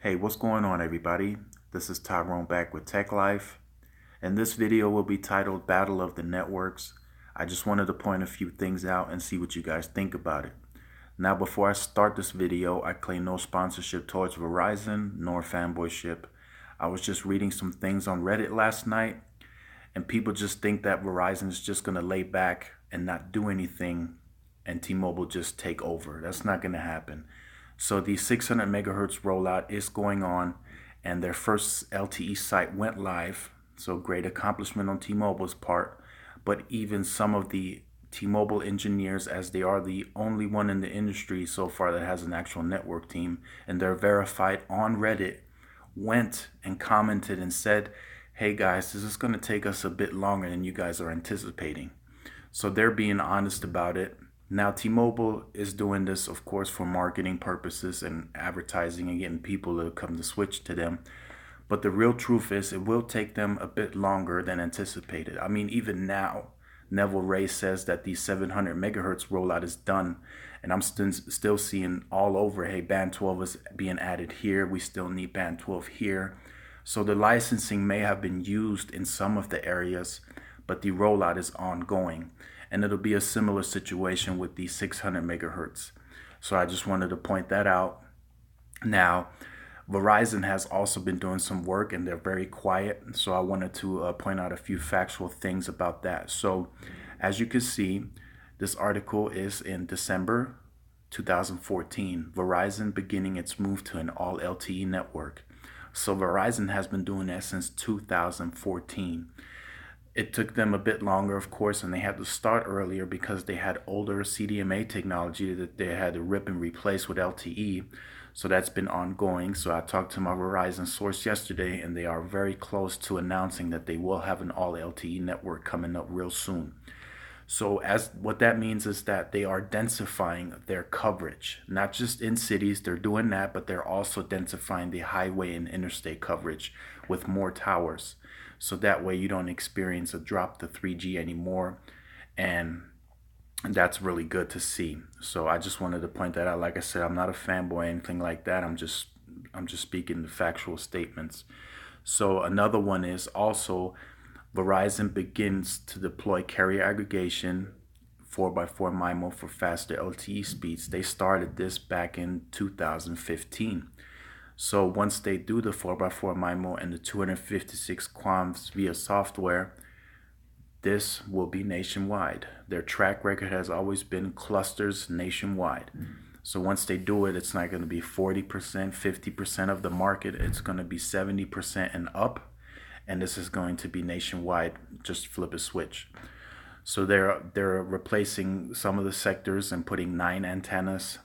Hey, what's going on, everybody? This is Tyrone back with Tech Life, and this video will be titled Battle of the Networks. I just wanted to point a few things out and see what you guys think about it. Now, before I start this video, I claim no sponsorship towards Verizon nor fanboyship. I was just reading some things on Reddit last night, and people just think that Verizon is just going to lay back and not do anything and T-Mobile just take over. That's not going to happen. So the 600 megahertz rollout is going on, and their first LTE site went live. So great accomplishment on T-Mobile's part. But even some of the T-Mobile engineers, as they are the only one in the industry so far that has an actual network team, and they're verified on Reddit, went and commented and said, hey guys, this is going to take us a bit longer than you guys are anticipating. So they're being honest about it. Now, T-Mobile is doing this, of course, for marketing purposes and advertising and getting people to come to switch to them. But the real truth is it will take them a bit longer than anticipated. I mean, even now, Neville Ray says that the 700 megahertz rollout is done. And I'm still seeing all over, hey, band 12 is being added here. We still need band 12 here. So the licensing may have been used in some of the areas, but the rollout is ongoing. And it'll be a similar situation with the 600 megahertz. So I just wanted to point that out. Now, Verizon has also been doing some work and they're very quiet. So I wanted to point out a few factual things about that. So as you can see, this article is in December 2014, Verizon beginning its move to an all LTE network. So Verizon has been doing that since 2014. It took them a bit longer, of course, and they had to start earlier because they had older CDMA technology that they had to rip and replace with LTE. So that's been ongoing. So I talked to my Verizon source yesterday, and they are very close to announcing that they will have an all LTE network coming up real soon. So as what that means is that they are densifying their coverage, not just in cities, they're doing that, but they're also densifying the highway and interstate coverage with more towers. So that way you don't experience a drop to 3G anymore. And that's really good to see. So I just wanted to point that out. Like I said, I'm not a fanboy or anything like that. I'm just speaking the factual statements. So another one is also Verizon begins to deploy carrier aggregation 4x4 MIMO for faster LTE speeds. They started this back in 2015. So once they do the 4x4 MIMO and the 256 QAMs via software, this will be nationwide. Their track record has always been clusters nationwide. So once they do it, it's not going to be 40%, 50% of the market. It's going to be 70% and up. And this is going to be nationwide. Just flip a switch. So they're replacing some of the sectors and putting 9 antennas.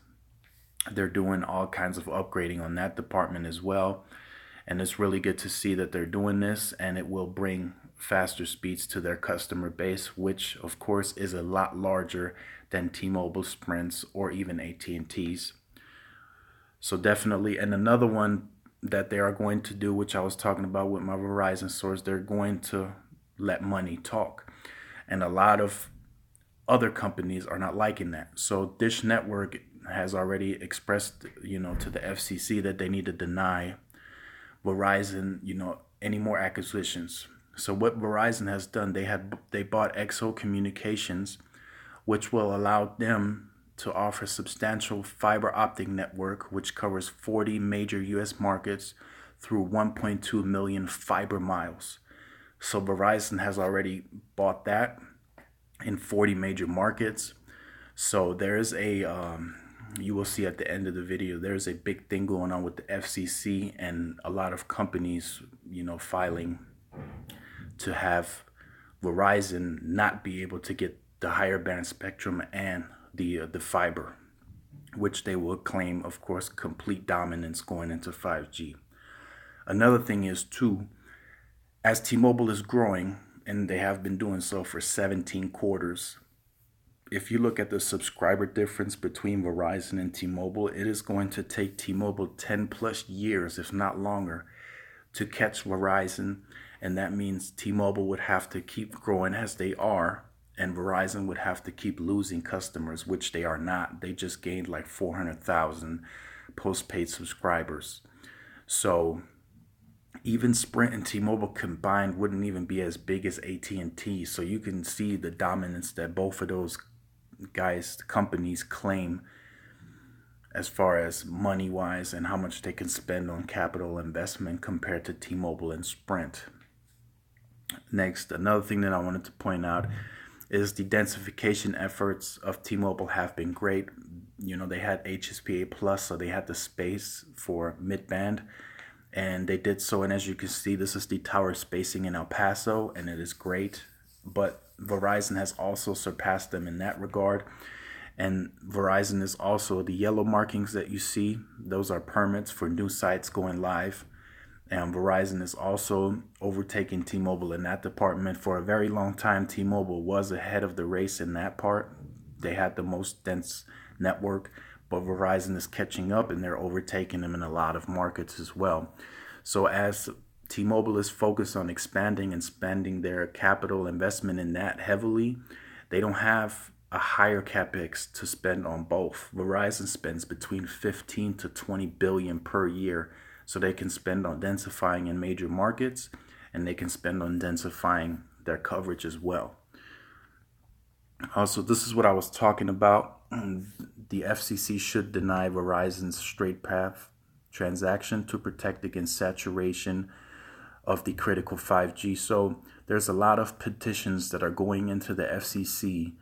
They're doing all kinds of upgrading on that department as well. And it's really good to see that they're doing this, and it will bring faster speeds to their customer base, which of course is a lot larger than T-Mobile, Sprint's, or even AT&T's. So definitely, and another one that they are going to do, which I was talking about with my Verizon source, they're going to let money talk. And a lot of other companies are not liking that. So Dish Network has already expressed, to the FCC that they need to deny Verizon, any more acquisitions. So what Verizon has done, they bought XO Communications, which will allow them to offer substantial fiber optic network, which covers 40 major U.S. markets through 1.2 million fiber miles. So Verizon has already bought that in 40 major markets. So there's you will see at the end of the video, there's a big thing going on with the FCC and a lot of companies, filing to have Verizon not be able to get the higher band spectrum and the fiber, which they will claim, of course, complete dominance going into 5G. Another thing is too, as T-Mobile is growing, and they have been doing so for 17 quarters, if you look at the subscriber difference between Verizon and T-Mobile, it is going to take T-Mobile 10 plus years, if not longer, to catch Verizon. And that means T-Mobile would have to keep growing as they are, and Verizon would have to keep losing customers, which they are not. They just gained like 400,000 postpaid subscribers. So even Sprint and T-Mobile combined wouldn't even be as big as AT&T. So you can see the dominance that both of those companies claim as far as money wise and how much they can spend on capital investment compared to T-Mobile and Sprint. Next, another thing that I wanted to point out is the densification efforts of T-Mobile have been great. You know, they had HSPA plus, so they had the space for mid-band, and they did so. And as you can see, this is the tower spacing in El Paso, and it is great. But Verizon has also surpassed them in that regard. And Verizon is also, the yellow markings that you see, those are permits for new sites going live. And Verizon is also overtaking T-Mobile in that department. For a very long time, T-Mobile was ahead of the race in that part. They had the most dense network, but Verizon is catching up and they're overtaking them in a lot of markets as well. So as T-Mobile is focused on expanding and spending their capital investment in that heavily, they don't have a higher capex to spend on both. Verizon spends between 15 to 20 billion per year, so they can spend on densifying in major markets, and they can spend on densifying their coverage as well. Also, this is what I was talking about. The FCC should deny Verizon's straight path transaction to protect against saturation of the critical 5G. So there's a lot of petitions that are going into the FCC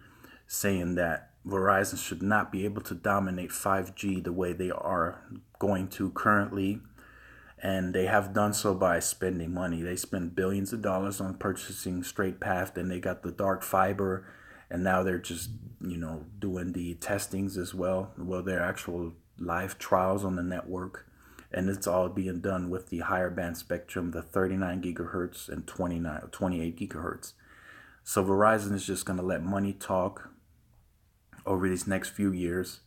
saying that Verizon should not be able to dominate 5G the way they are going to currently. And they have done so by spending money. They spend billions of dollars on purchasing straight path, then they got the dark fiber, and now they're just, doing the testings as well. Well, they're actual live trials on the network, and it's all being done with the higher band spectrum, the 39 gigahertz and 28 gigahertz. So Verizon is just going to let money talk over these next few years,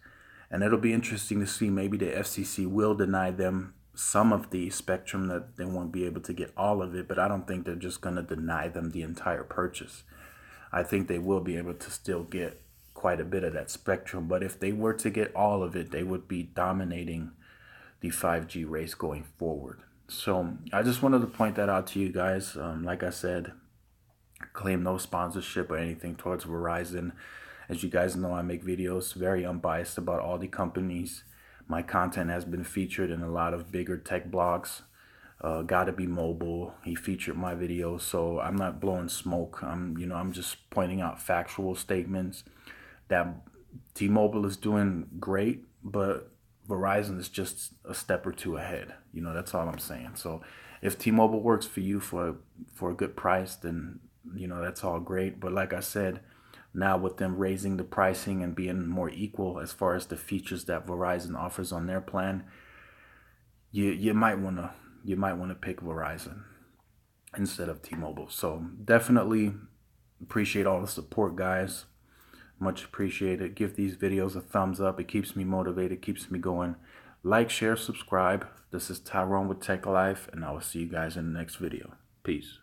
and it'll be interesting to see. Maybe the FCC will deny them some of the spectrum, that they won't be able to get all of it, but I don't think they're just going to deny them the entire purchase. I think they will be able to still get quite a bit of that spectrum, but if they were to get all of it, they would be dominating the 5G race going forward. So I just wanted to point that out to you guys. Like I said, claim no sponsorship or anything towards Verizon. As you guys know, I make videos very unbiased about all the companies. My content has been featured in a lot of bigger tech blogs. Gotta Be Mobile, he featured my videos, so I'm not blowing smoke. I'm just pointing out factual statements that T-Mobile is doing great, but Verizon is just a step or two ahead. That's all I'm saying. So if T-Mobile works for you for a good price, then that's all great. But like I said, now with them raising the pricing and being more equal as far as the features that Verizon offers on their plan, you might want to pick Verizon instead of T-Mobile. So definitely appreciate all the support, guys. Much appreciated. Give these videos a thumbs up. It keeps me motivated, keeps me going. Like, share, subscribe. This is Tyrone with Tech Life, and I will see you guys in the next video. Peace.